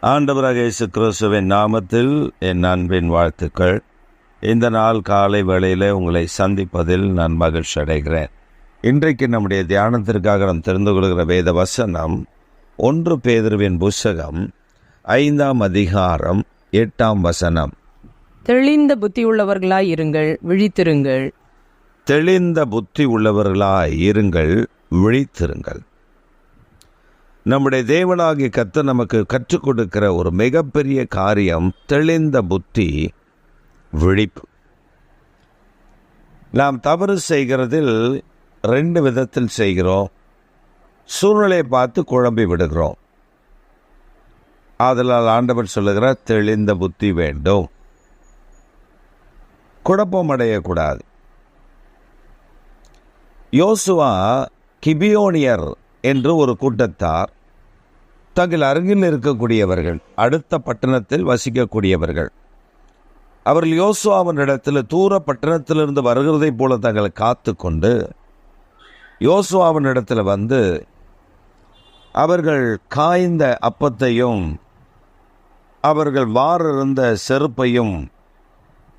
ஆண்டவராக இயேசு கிறிஸ்துவின் நாமத்தில் என் அன்பின் வாழ்த்துக்கள். இந்த நாள் காலை வேளையில் உங்களை சந்திப்பதில் நான் மகிழ்ச்சி அடைகிறேன். இன்றைக்கு நம்முடைய தியானத்திற்காக நாம் தெரிந்து கொள்கிற வேத வசனம் 1 பேதுருவின் புத்தகம் 5ஆம் அதிகாரம் 8ஆம் வசனம். தெளிந்த புத்தி உள்ளவர்களாய் இருங்கள், விழித்திருங்கள். தெளிந்த புத்தி உள்ளவர்களாய் இருங்கள், விழித்திருங்கள். நம்முடைய தேவனாகிய கர்த்தர் நமக்கு கற்றுக் கொடுக்கிற ஒரு மிகப்பெரிய காரியம் தெளிந்த புத்தி, விழிப்பு. நாம் தவறு செய்கிறதில் 2 விதத்தில் செய்கிறோம். சூழ்நிலையை பார்த்து குழம்பி விடுகிறோம். ஆதலால் ஆண்டவர் சொல்லுகிறார், தெளிந்த புத்தி வேண்டும், குழப்பம் அடையக்கூடாது. யோசுவா கிபியோனியர் என்று ஒரு கூட்டத்தார், தங்கள் அருகில் இருக்கக்கூடியவர்கள், அடுத்த பட்டணத்தில் வசிக்கக்கூடியவர்கள். அவர்கள் யோசுவாவினிடத்தில் தூர பட்டணத்திலிருந்து வருகிறதை போல தங்களை காத்து கொண்டு யோசுவாவினிடத்தில் வந்து அவர்கள் காய்ந்த அப்பத்தையும் அவர்கள் வாரிருந்த செருப்பையும்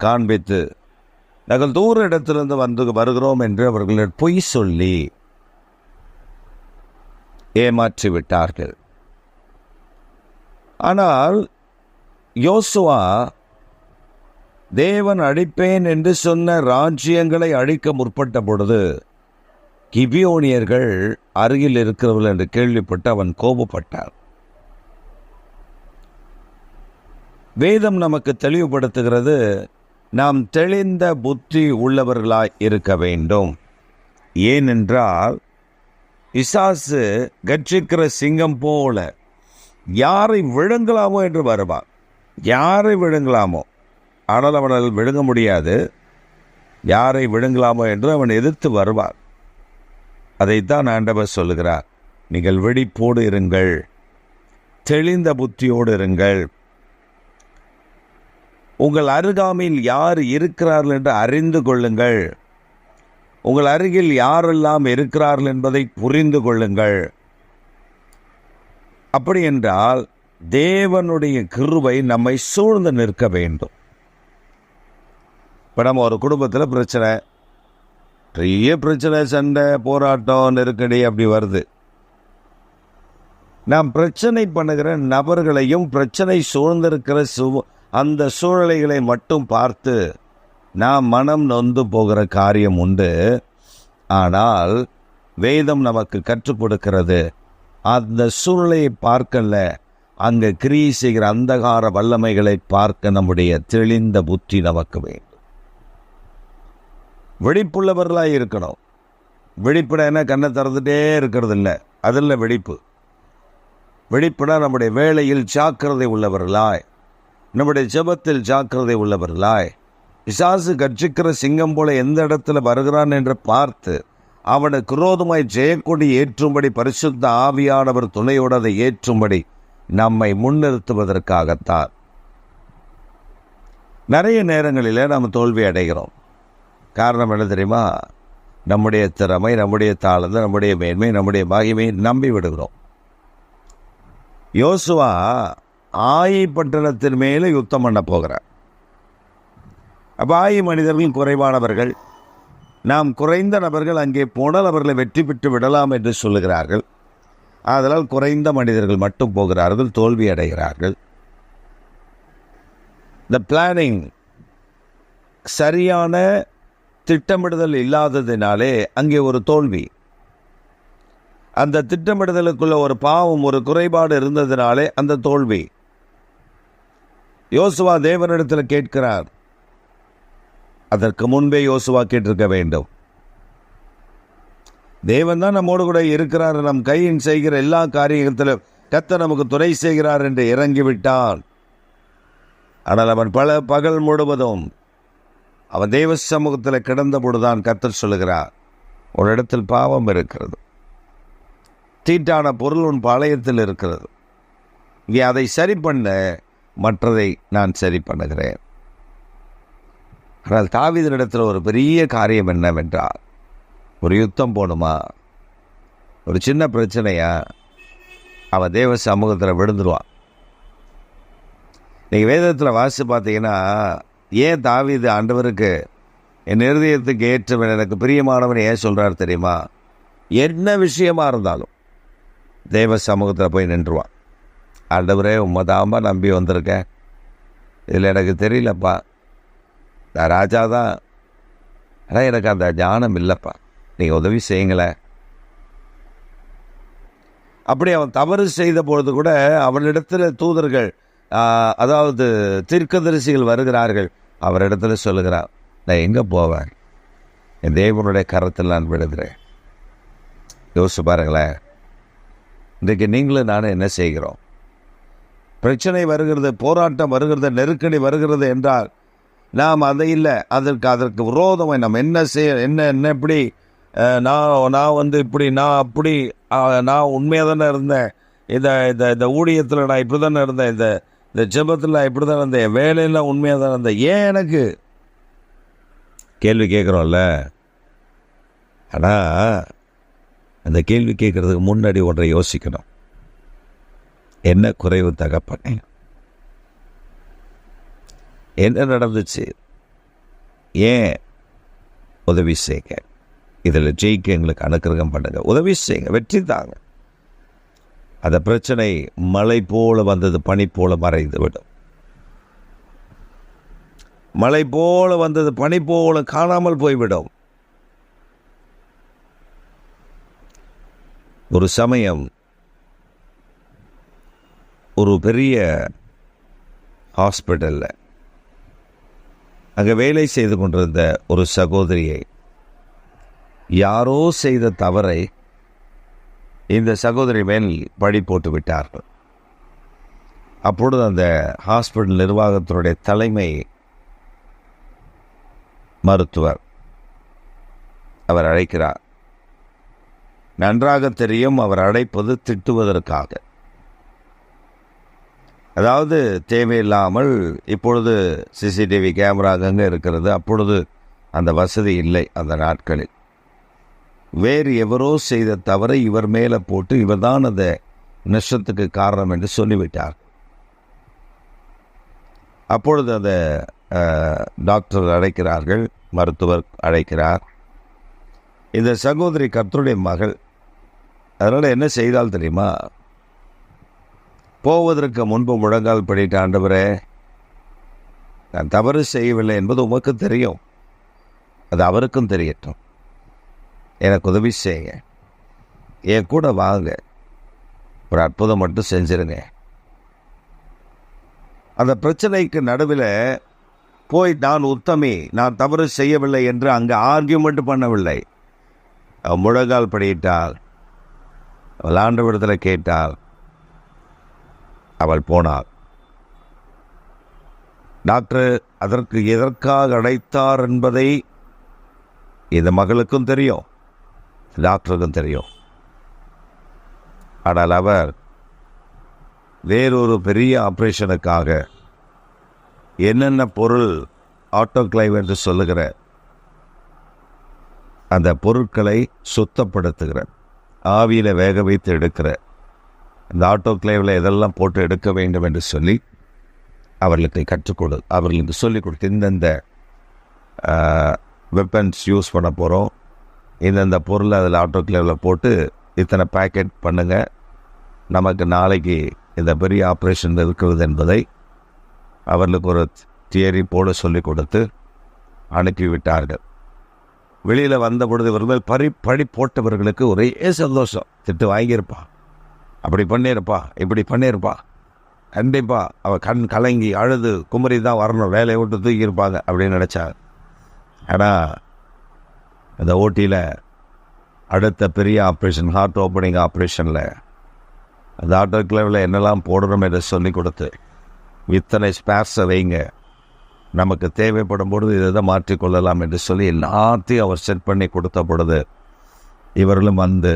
காண்பித்து நாங்கள் தூர இடத்திலிருந்து வருகிறோம் என்று அவர்கள் பொய் சொல்லி ஏமாற்றி விட்டார்கள். ஆனால் யோசுவா தேவன் அழிப்பேன் என்று சொன்ன ராஜ்யங்களை அழிக்க முற்பட்ட பொழுது கிபியோனியர்கள் அருகில் இருக்கிறவர்கள் என்று கேள்விப்பட்டு அவன் கோபப்பட்டான். வேதம் நமக்கு தெளிவுபடுத்துகிறது, நாம் தெளிந்த புத்தி உள்ளவர்களாய் இருக்க வேண்டும். ஏனென்றால் பிசாசு கர்ஜிக்கிற சிங்கம் போல யாரை விழுங்கலாமோ என்று வருவான். யாரை விழுங்கலாமோ, ஆனால் அவனால் விழுங்க முடியாது. யாரை விழுங்கலாமோ என்று அவன் எதிர்த்து வருவான். அதைத்தான் ஆண்டவர் சொல்லுகிறார், நீங்கள் விழிப்போடு இருங்கள், தெளிந்த புத்தியோடு இருங்கள். உங்கள் அருகாமையில் யார் இருக்கிறார்கள் என்று அறிந்து கொள்ளுங்கள். உங்கள் அருகில் யாரெல்லாம் இருக்கிறார்கள் என்பதை புரிந்து கொள்ளுங்கள். அப்படி என்றால் தேவனுடைய கிருபை நம்மை சூழ்ந்து நிற்க வேண்டும். இப்போ நம்ம ஒரு குடும்பத்தில் பிரச்சனை, பெரிய பிரச்சனை, சண்டை, போராட்டம், நெருக்கடி அப்படி வருது. நாம் பிரச்சனை பண்ணுகிற நபர்களையும் பிரச்சனை சூழ்ந்திருக்கிற அந்த சூழ்நிலைகளை மட்டும் பார்த்து நாம் மனம் நொந்து போகிற காரியம் உண்டு. ஆனால் வேதம் நமக்கு கற்றுக் கொடுக்கிறது, அந்த சூழ்நிலையை பார்க்கல, அங்கே கிரியை செய்கிற அந்தகார வல்லமைகளை பார்க்க நம்முடைய தெளிந்த புத்தி நமக்கு வேண்டும். விழிப்புள்ளவர்களாக இருக்கணும். விழிப்புட என்ன கண்ணை திறந்துட்டே இருக்கிறது இல்லை, அதில் விழிப்பு. விழிப்புனா நம்முடைய வேலையில் ஜாக்கிரதை உள்ளவர்களாய், நம்முடைய ஜெபத்தில் ஜாக்கிரதை உள்ளவர்களாய், பிசாசு கர்ஜிக்கிற சிங்கம் போல எந்த இடத்துல வருகிறான் என்று பார்த்து அவனுக்கு விரோதமாய் ஜெயக்கொடி ஏற்றும்படி பரிசுத்த ஆவியானவர் துணையோடு அதை ஏற்றும்படி நம்மை முன்னிறுத்துவதற்காகத்தான். நிறைய நேரங்களில் நாம் தோல்வி அடைகிறோம். காரணம் என்ன தெரியுமா? நம்முடைய திறமை, நம்முடைய தாளந்து, நம்முடைய மேன்மை, நம்முடைய மகிமையை நம்பி விடுகிறோம். யோசுவா ஆயி பட்டணத்தின் மேலே யுத்தம் பண்ண போகிறார். அப்போ ஆயி மனிதர்கள் குறைவானவர்கள், நாம் குறைந்த நபர்கள் அங்கே போனால் அவர்களை வெற்றி பெற்று விடலாம் என்று சொல்லுகிறார்கள். அதனால் குறைந்த மனிதர்கள் மட்டும் போகிறார்கள், தோல்வி அடைகிறார்கள். இந்த பிளானிங், சரியான திட்டமிடுதல் இல்லாததினாலே அங்கே ஒரு தோல்வி. அந்த திட்டமிடுதலுக்குள்ள ஒரு பாவம், ஒரு குறைபாடு இருந்ததினாலே அந்த தோல்வி. யோசுவா தேவனிடத்தில் கேட்கிறார். அதற்கு முன்பே யோசுவா கேட்டிருக்க வேண்டும். தேவன் தான் நம்மோடு கூட இருக்கிறார், நம் கையின் செய்கிற எல்லா காரியத்திலும் கர்த்தர் நமக்கு துணை செய்கிறார் என்று இறங்கிவிட்டான். ஆனால் அவன் பகல் முழுவதும் அவன் தேவ சமூகத்தில் கிடந்த பொழுதுதான் கர்த்தர் சொல்லுகிறார், ஒரு இடத்தில் பாவம் இருக்கிறது, தீட்டான பொருள் உன் பாளையத்தில் இருக்கிறது, இங்கே அதை சரி பண்ண, மற்றதை நான் சரி பண்ணுகிறேன். ஆனால் தாவீதினிடத்தில் ஒரு பெரிய காரியம் என்னவென்றால், ஒரு யுத்தம் போகணுமா, ஒரு சின்ன பிரச்சனையா, அவன் தேவ சமூகத்தில் விழுந்துருவான். நீங்கள் வேதத்தில் வாசித்து பார்த்தீங்கன்னா, ஏன் தாவீது ஆண்டவருக்கு என் இருதயத்துக்கு ஏற்றவன் எனக்கு பிரியமானவன் ஏன் சொல்கிறார் தெரியுமா? என்ன விஷயமா இருந்தாலும் தேவ சமூகத்தில் போய் நின்றுவான். ஆண்டவரே உண்மைதாம்பா நம்பி வந்திருக்கேன், இதில் எனக்கு தெரியலப்பா, நான் ராஜா தான், ஆனால் எனக்கு அந்த ஞானம் இல்லைப்பா, நீங்கள் உதவி செய்யுங்களேன். அப்படி அவன் தவறு செய்த பொழுது கூட அவனிடத்தில் தூதர்கள், அதாவது தீர்க்கதரிசிகள் வருகிறார்கள். அவரிடத்துல சொல்லுகிறான், நான் எங்கே போவேன், என் தேவனுடைய கரத்தில் நான் விடுகிறேன். யோசிச்சு பாருங்களேன், இன்றைக்கு நீங்களும் நானும் என்ன செய்கிறோம்? பிரச்சனை வருகிறது, போராட்டம் வருகிறது, நெருக்கடி வருகிறது என்றால் நாம் அதை இல்லை, அதற்கு விரோதமாக நம்ம என்ன செய்ய, என்ன இப்படி நான் வந்து இப்படி, நான் அப்படி, நான் உண்மையாக தானே இருந்தேன், இந்த ஊழியத்தில் நான் இப்படி தானே இருந்தேன், இந்த ஜெபத்தில் நான் இப்படி தானே இருந்தேன், வேலையில் உண்மையாக தானே இருந்தேன், ஏன் எனக்கு கேள்வி கேட்குறோம்ல. ஆனால் அந்த கேள்வி கேட்குறதுக்கு முன்னாடி ஒன்றை யோசிக்கணும். என்ன குறைவு தகப்பனே, என்ன நடந்துச்சு, ஏன் உதவி செய்யுங்க, இதில் ஜெயிக்க எங்களுக்கு அனுக்கிரகம் பண்ணுங்க, உதவி செய்யுங்க, வெற்றி தாங்க. அந்த பிரச்சனை மழை போல வந்தது பனி போல மறைந்து விடும். மழை போல வந்தது பனி போல காணாமல் போய்விடும். ஒரு சமயம் ஒரு பெரிய ஹாஸ்பிட்டலில் அங்கே வேலை செய்து கொண்டிருந்த ஒரு சகோதரியை யாரோ செய்த தவறை இந்த சகோதரி மேல் பழி போட்டு விட்டார்கள். அப்பொழுது அந்த ஹாஸ்பிட்டல் நிர்வாகத்தினுடைய தலைமை மருத்துவர் அவர் அழைக்கிறார். நன்றாக தெரியும் அவர் அழைப்பது திட்டுவதற்காக. அதாவது தேவையில்லாமல் இப்பொழுது சிசிடிவி கேமரா அங்கே இருக்கிறது, அப்பொழுது அந்த வசதி இல்லை அந்த நாட்களில். வேறு எவரோ செய்த தவறை இவர் மேலே போட்டு இவர் தான் அந்த நஷ்டத்துக்கு காரணம் என்று சொல்லிவிட்டார். அப்பொழுது அந்த டாக்டர் அழைக்கிறார்கள், மருத்துவர் அழைக்கிறார். இந்த சகோதரி கர்த்தருடைய மகள், அதனால் என்ன செய்தால் தெரியுமா? போவதற்கு முன்பு முழங்கால் படிட்ட, ஆண்டவரே நான் தவறு செய்யவில்லை என்பது உமக்கு தெரியும், அது அவருக்கும் தெரியட்டும், எனக்கு உதவி செய்யுங்க, என் கூட வாங்க, ஒரு அற்புதம் மட்டும் செஞ்சிருங்க. அந்த பிரச்சனைக்கு நடுவில் போய் நான் உத்தமி, நான் தவறு செய்யவில்லை என்று அங்கே ஆர்கியூமெண்ட் பண்ணவில்லை. அவள் முழங்கால் படியிட்டாள், அவள் ஆண்டவரிடத்தில் கேட்டாள், அவள் போனாள். டாக்டர் அதற்கு எதற்காக அழைத்தார் என்பதை இந்த மகளுக்கும் தெரியும், டாக்டருக்கும் தெரியும். ஆனால் அவர் வேறொரு பெரிய ஆப்ரேஷனுக்காக என்னென்ன பொருள் ஆட்டோக்ளைவ் என்று சொல்லுகிற அந்த பொருட்களை சுத்தப்படுத்துகிற, ஆவியில் வேக வைத்து எடுக்கிற இந்த ஆட்டோக்ளைவில் எதெல்லாம் போட்டு எடுக்க வேண்டும் என்று சொல்லி அவர்களுக்கு கற்றுக்கொடு, அவர்களுக்கு சொல்லிக் கொடுத்து, இந்தந்த வெப்பன்ஸ் யூஸ் பண்ண போகிறோம், இந்தந்த பொருளை அதில் ஆட்டோக்ளைவில் போட்டு இத்தனை பேக்கெட் பண்ணுங்கள், நமக்கு நாளைக்கு இந்த பெரிய ஆப்ரேஷன் இருக்கிறது என்பதை அவர்களுக்கு ஒரு தியரி போட சொல்லிக் கொடுத்து அனுப்பிவிட்டார்கள். வெளியில் வந்த பொழுது இவர்கள் பழி போட்டவர்களுக்கு ஒரே சந்தோஷம். திட்டு வாங்கியிருப்பா, அப்படி பண்ணியிருப்பா, இப்படி பண்ணியிருப்பா, கண்டிப்பாக அவள் கண் கலங்கி அழுது குமரி தான் வரணும், வேலையை விட்டு தூக்கியிருப்பாங்க அப்படின்னு நினச்சாங்க. ஆனால் அந்த ஓட்டியில் அடுத்த பெரிய ஆப்ரேஷன், ஹார்ட் ஓப்பனிங் ஆப்ரேஷனில் அந்த ஆட்டோக்ளைவில் என்னெல்லாம் போடணும் என்று சொல்லி கொடுத்து, இத்தனை ஸ்பேர்ஸை வைங்க, நமக்கு தேவைப்படும் பொழுது இதை தான் மாற்றிக்கொள்ளலாம் என்று சொல்லி எல்லாத்தையும் அவர் செட் பண்ணி கொடுத்த பொழுது இவர்களும் வந்து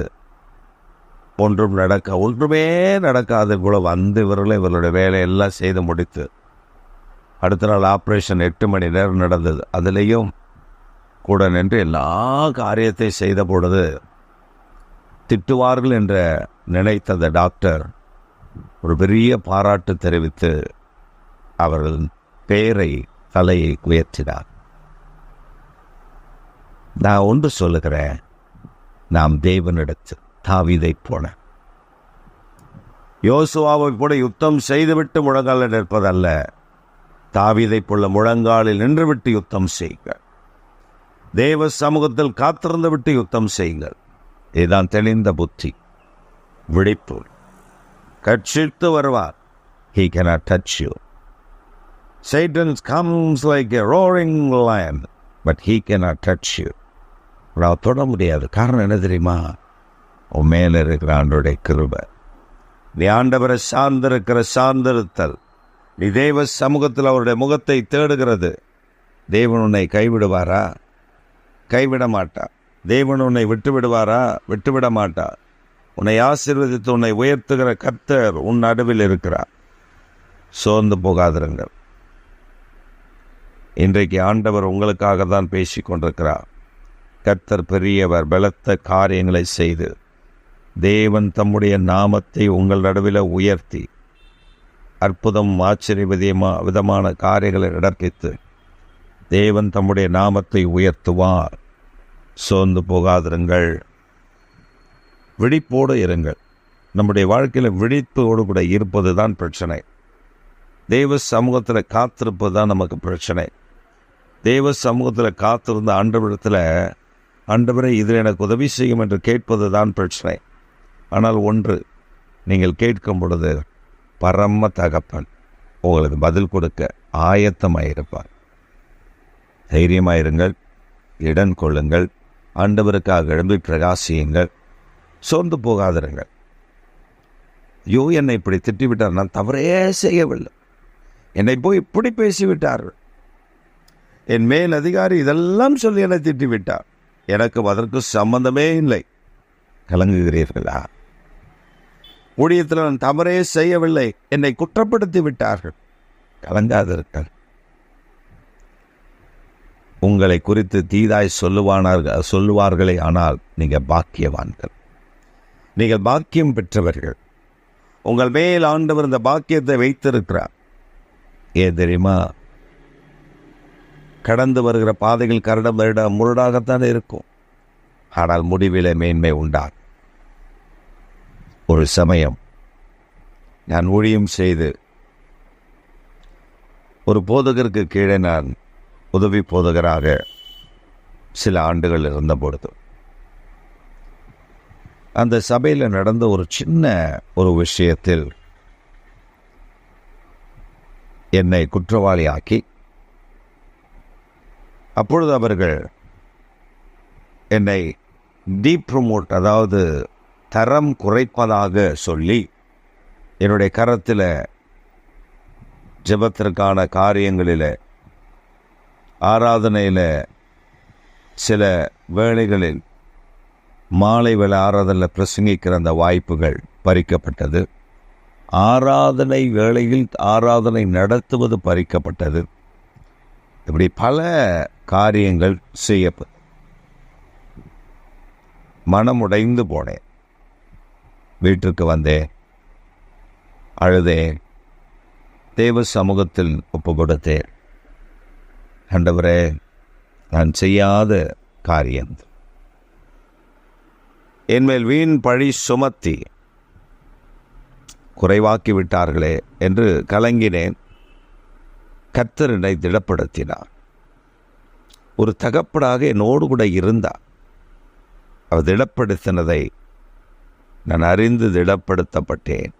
ஒன்றுமே நடக்காது கூட வந்து இவர்களும் இவர்களுடைய வேலையெல்லாம் செய்து முடித்து அடுத்த நாள் ஆப்ரேஷன் 8 மணி நேரம் நடந்தது. அதிலேயும் கூட நின்று எல்லா காரியத்தை செய்த பொழுது திட்டுவார்கள் என்ற நினைத்த அந்த டாக்டர் ஒரு பெரிய பாராட்டு தெரிவித்து அவர்கள் பேரை தலையை உயர்த்தினார். நான் ஒன்று சொல்லுகிறேன், நாம் தேவனிடத்தில் தாவீதைப் போல யோசுவாவை போல யுத்தம் செய்துவிட்டு முழங்காலில் நிற்பதல்ல, தாவீதைப் போல முழங்காலில் நின்றுவிட்டு யுத்தம் செய்யுங்கள். தேவ சமூகத்தில் காத்திருந்து விட்டு யுத்தம் செய்யுங்கள். இதுதான் தெளிந்த புத்தி, விழிப்பு. கட்சித்து வருவார். He cannot touch you. Satan comes like a roaring lion, but he cannot touch you. நான் தொட முடியாது. காரணம் என்ன தெரியுமா? உன் மேல இருக்கிற ஆண்டோடைய கிருபை. நீ ஆண்டவரை சார்ந்திருத்தல், நீ தேவ சமூகத்தில் அவருடைய முகத்தை தேடுகிறது. தேவன் உன்னை கைவிடுவாரா? கைவிட மாட்டார். தேவன் உன்னை விட்டுவிடுவாரா? விட்டுவிட மாட்டார். உன்னை ஆசீர்வதித்து உன்னை உயர்த்துகிற கர்த்தர் உன் நடுவில் இருக்கிறார். சோர்ந்து போகாதிருங்கள். இன்றைக்கு ஆண்டவர் உங்களுக்காக தான் பேசிக் கொண்டிருக்கிறார். கர்த்தர் பெரியவர், பலத்த காரியங்களை செய்து தேவன் தம்முடைய நாமத்தை உங்கள் நடுவில் உயர்த்தி அற்புதம் ஆச்சரிய விதமான காரியங்களை நடப்பித்து தேவன் தம்முடைய நாமத்தை உயர்த்துவார். சோர்ந்து போகாதிருங்கள். விழிப்போடு இருங்கள். நம்முடைய வாழ்க்கையில் விழிப்போடு கூட இருப்பது தான் பிரச்சனை. தேவ சமூகத்தில் காத்திருப்பது தான் நமக்கு பிரச்சனை. தேவ சமூகத்தில் காத்திருந்த ஆண்டவரிடத்தில், ஆண்டவரே இதில் எனக்கு உதவி செய்யும் என்று கேட்பது தான் பிரச்சனை. ஆனால் ஒன்று, நீங்கள் கேட்கும் பொழுது பரம தகப்பன் உங்களுக்கு பதில் கொடுக்க ஆயத்தமாயிருப்பார். தைரியமாயிருங்கள், இடம் கொள்ளுங்கள், ஆண்டவருக்காக எழும்பி பிரகாசியுங்கள். சோர்ந்து போகாதிருங்கள். ஐயோ, என்னை இப்படி திட்டிவிட்டார், நான் தவறே செய்யவில்லை, என்னை போய் இப்படி பேசிவிட்டார்கள், என் மேல் அதிகாரி இதெல்லாம் சொல்லி என்னை திட்டிவிட்டார், எனக்கு அதற்கு சம்பந்தமே இல்லை. கலங்குகிறீர்களா? ஊழியத்தில் நான் தவறே செய்யவில்லை, என்னை குற்றப்படுத்தி விட்டார்கள். கலங்காதிருங்கள். உங்களை குறித்து தீதாய் சொல்லுவார்களே, ஆனால் நீங்கள் பாக்கியவான்கள், நீங்கள் பாக்கியம் பெற்றவர்கள். உங்கள் மேல் ஆண்டவர் இந்த பாக்கியத்தை வைத்திருக்கிறார். ஏன் தெரியுமா? கடந்து வருகிற பாதைகள் கரடம் முரடாகத்தான் இருக்கும், ஆனால் முடிவிலே மேன்மை உண்டாகும். ஒரு சமயம் நான் ஊழியம் செய்து ஒரு போதகருக்கு கீழே நான் உதவி போதகராக சில ஆண்டுகள் இருந்த பொழுது அந்த சபையில் நடந்த ஒரு சின்ன ஒரு விஷயத்தில் என்னை குற்றவாளியாக்கி, அப்பொழுது அவர்கள் என்னை டீப்ரமோட், அதாவது தரம் குறைப்பதாக சொல்லி என்னுடைய கரத்தில் ஜெபத்திற்கான காரியங்களில், ஆராதனையில், சில வேளைகளில் மாலை வேளை ஆராதனையில் பிரசங்கிக்கிற அந்த வாய்ப்புகள் பறிக்கப்பட்டது. ஆராதனை வேளையில் ஆராதனை நடத்துவது பறிக்கப்பட்டது. இப்படி பல காரியங்கள் செய்யப்பட்டது. மனமுடைந்து போனேன். வீட்டிற்கு வந்தேன், அழுதேன், தேவ சமூகத்தில் ஒப்பு கொடுத்தேன். ஆண்டவரே, நான் செய்யாத காரியம், என்மேல் வீண் பழி சுமத்தி குறைவாக்கி விட்டார்களே என்று கலங்கினேன். கர்த்தர் என்னை திடப்படுத்தினார். ஒரு தகப்பனாக என்னோடு கூட இருந்தார். அவர் திடப்படுத்தினதை நான் அறிந்து திடப்படுத்தப்பட்டேன்.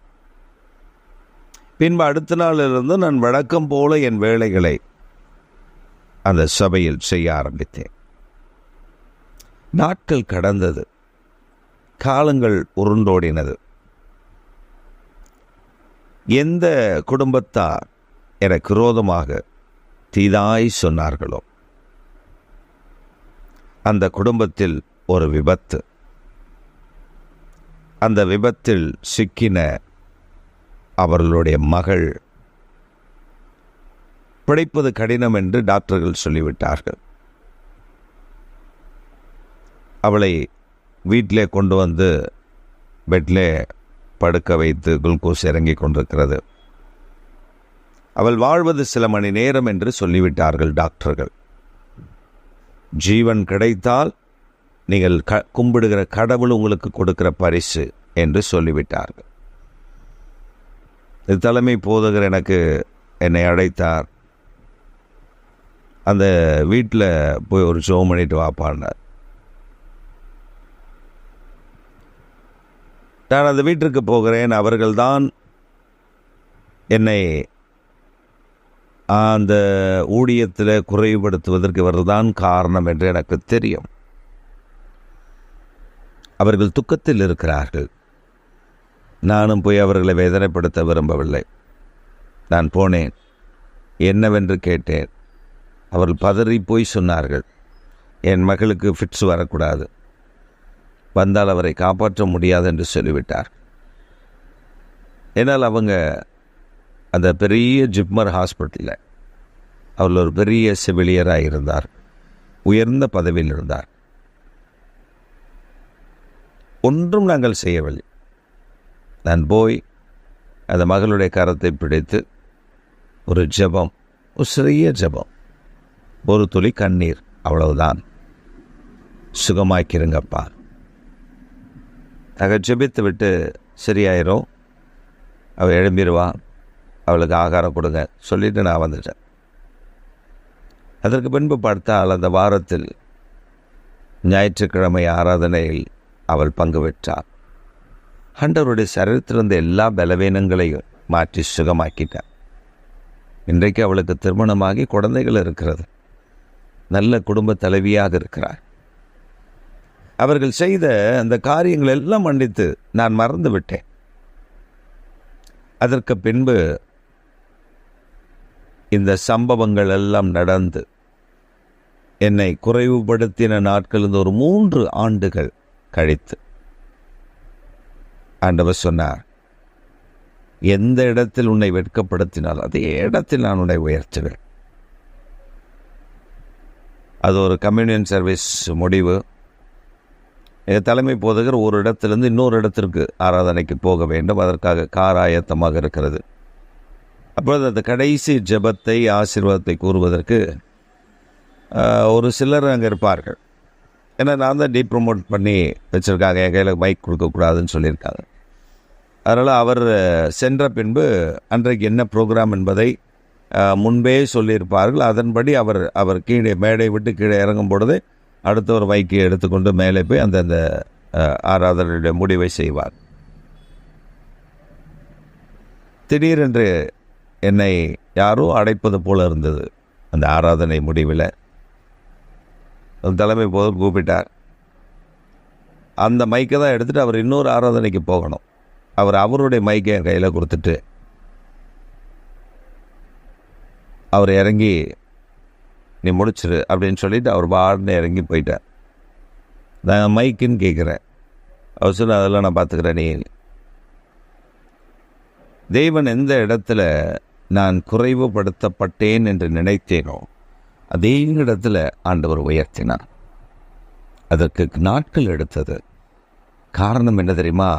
பின்பு அடுத்த நாளிலிருந்து நான் வழக்கம் போல என் வேலைகளை அந்த சபையில் செய்ய ஆரம்பித்தேன். நாட்கள் கடந்தது, காலங்கள் உருண்டோடினது. எந்த குடும்பத்தார் எனக்கு விரோதமாக தீதாய் சொன்னார்களோ அந்த குடும்பத்தில் ஒரு விபத்து. அந்த விபத்தில் சிக்கின அவர்களுடைய மகள் பிழைப்பது கடினம் என்று டாக்டர்கள் சொல்லிவிட்டார்கள். அவளை வீட்டிலே கொண்டு வந்து பெட்லே படுக்க வைத்து குளுக்கோஸ் இறங்கி கொண்டிருக்கிறது. அவள் வாழ்வது சில மணி நேரம் என்று சொல்லிவிட்டார்கள் டாக்டர்கள். ஜீவன் கிடைத்தால் நீங்கள் கும்பிடுகிற கடவுள் உங்களுக்கு கொடுக்கிற பரிசு என்று சொல்லிவிட்டார்கள். தலைமை போதகர் என்னை அழைத்தார். அந்த வீட்டில் போய் ஒரு ஷோ பண்ணிட்டு வாப்பான்னார். நான் அந்த வீட்டிற்கு போகிறேன். அவர்கள்தான் என்னை அந்த ஊழியத்தில் குறைவுபடுத்துவதற்கு இவர்தான் காரணம் என்று எனக்கு தெரியும். அவர்கள் துக்கத்தில் இருக்கிறார்கள். நானும் போய் அவர்களை வேதனைப்படுத்த விரும்பவில்லை. நான் போனேன். என்னவென்று கேட்டேன். அவர்கள் பதறி போய் சொன்னார்கள், என் மகளுக்கு ஃபிட்ஸ் வரக்கூடாது, வந்தால் அவரை காப்பாற்ற முடியாது என்று சொல்லிவிட்டார். ஏன்னால் அவங்க அந்த பெரிய ஜிப்மர் ஹாஸ்பிட்டலில் அவர்கள் ஒரு பெரிய செவிலியராக இருந்தார், உயர்ந்த பதவியில் இருந்தார். ஒன்றும் நாங்கள் செய்யவில்லை. நான் போய் அந்த மகளுடைய கரத்தை பிடித்து ஒரு ஜெபம், ஒரு சிறிய ஜெபம், ஒரு துளி கண்ணீர், அவ்வளவுதான், சுகமாக்கிருங்கப்பா. நாங்கள் ஜெபித்து விட்டு சரியாயிரும், அவள் எழும்பிடுவா, அவளுக்கு ஆகாரம் கொடுங்க சொல்லிட்டு நான் வந்துட்டேன். அதற்கு பின்பு பார்த்தால் அந்த வாரத்தில் ஞாயிற்றுக்கிழமை ஆராதனையில் அவள் பங்கு பெற்றாள். ஆண்டவருடைய சரீரத்திலிருந்த எல்லா பலவீனங்களையும் மாற்றி சுகமாக்கிட்டார். இன்றைக்கு அவளுக்கு திருமணமாகி குழந்தைகள் இருக்கிறது. நல்ல குடும்ப தலைவியாக இருக்கிறார். அவர்கள் செய்த அந்த காரியங்கள் எல்லாம் மன்னித்து நான் மறந்து விட்டேன். அதற்கு பின்பு இந்த சம்பவங்கள் எல்லாம் நடந்து என்னை குறைவுபடுத்தின நாட்கள் ஒரு 3 ஆண்டுகள் கழித்து ஆண்டவர் சொன்னார், எந்த இடத்தில் உன்னை வெட்கப்படுத்தினால் அதே இடத்தில் நான் உன்னை உயர்த்துவேன். அது ஒரு கம்யூனியன் சர்வீஸ் முடிவு. எங்கள் தலைமை போதகர் ஒரு இடத்திலிருந்து இன்னொரு இடத்திற்கு ஆராதனைக்கு போக வேண்டும். அதற்காக கார் ஆயத்தமாக இருக்கிறது. அப்பொழுது அந்த கடைசி ஜெபத்தை, ஆசீர்வாதத்தை கூறுவதற்கு ஒரு சிலர் அங்கே இருப்பார்கள். ஏன்னா நான் தான் ப்ரமோட் பண்ணி வச்சுருக்காங்க, என் கையில் மைக் கொடுக்கக்கூடாதுன்னு சொல்லியிருக்காங்க. அதனால் அவர் சென்ற பின்பு அன்றைக்கு என்ன ப்ரோக்ராம் என்பதை முன்பே சொல்லியிருப்பார்கள். அதன்படி அவர் கீழே மேடை விட்டு கீழே இறங்கும் பொழுது அடுத்த ஒரு மைக்கை எடுத்துக்கொண்டு மேலே போய் அந்த ஆராதனையுடைய முடிவை செய்வார். திடீரென்று என்னை யாரோ அடைப்பது போல இருந்தது. அந்த ஆராதனை முடிவில் தலைமை போதும் கூப்பிட்டார். அந்த மைக்கை தான் எடுத்துகிட்டு அவர் இன்னொரு ஆராதனைக்கு போகணும். அவருடைய மைக்கை என் கையில் கொடுத்துட்டு அவர் இறங்கி நீ முடிச்சிரு அப்படின்னு சொல்லிட்டு அவர் பாடுன்னு இறங்கி போயிட்டார். நான் மைக்குன்னு கேட்குறேன். அவர் சொன்ன அதெல்லாம் நான் பார்த்துக்கிறேன். நீ தேவன் எந்த இடத்துல நான் குறைவுபடுத்தப்பட்டேன் என்று நினைத்தேனோ அதே இடத்துல ஆண்டவர் உயர்த்தினார். அதற்கு நாட்கள் எடுத்தது. காரணம் என்ன தெரியுமா?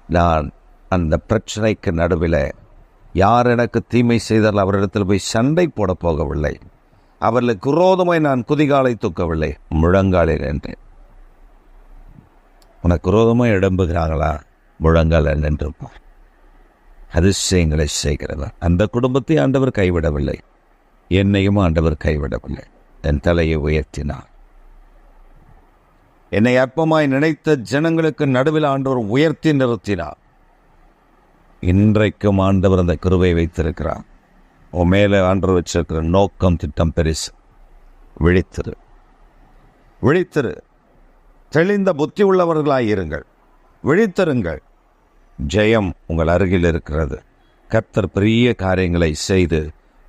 நான் அந்த பிரச்சனைக்கு நடுவில் யார் எனக்கு தீமை செய்தால் அவரிடத்தில் போய் சண்டை போட போகவில்லை. அவர்களுக்கு விரோதமாய் நான் குதிகாலை தூக்கவில்லை, முழங்காலில் நின்றேன். உனக்கு விரோதமாய் எழும்புகிறாங்களா? முழங்காலில் நின்றிருப்பார். அதிசயங்களை செய்கிறவர். அந்த குடும்பத்தை ஆண்டவர் கைவிடவில்லை, என்னையும் ஆண்டவர் கைவிடவில்லை. என் தலையை உயர்த்தினார். என்னை அற்பமாய் நினைத்த ஜனங்களுக்கு நடுவில் ஆண்டவர் உயர்த்தி நிறுத்தினார். இன்றைக்கும் ஆண்டவர் அந்த கிருபையை வைத்திருக்கிறார். உன் மேலே ஆண்டவர் வச்சிருக்கிற நோக்கம், திட்டம் பெரிசு. விழித்திரு, விழித்திரு. தெளிந்த புத்தி உள்ளவர்களாயிருங்கள், விழித்திருங்கள். ஜெயம் உங்கள் அருகில் இருக்கிறது. கர்த்தர் பெரிய காரியங்களை செய்து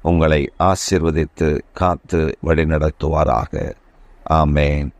உங்களை ஆசீர்வதித்து காத்து வழிநடத்துவாராக. ஆமேன்.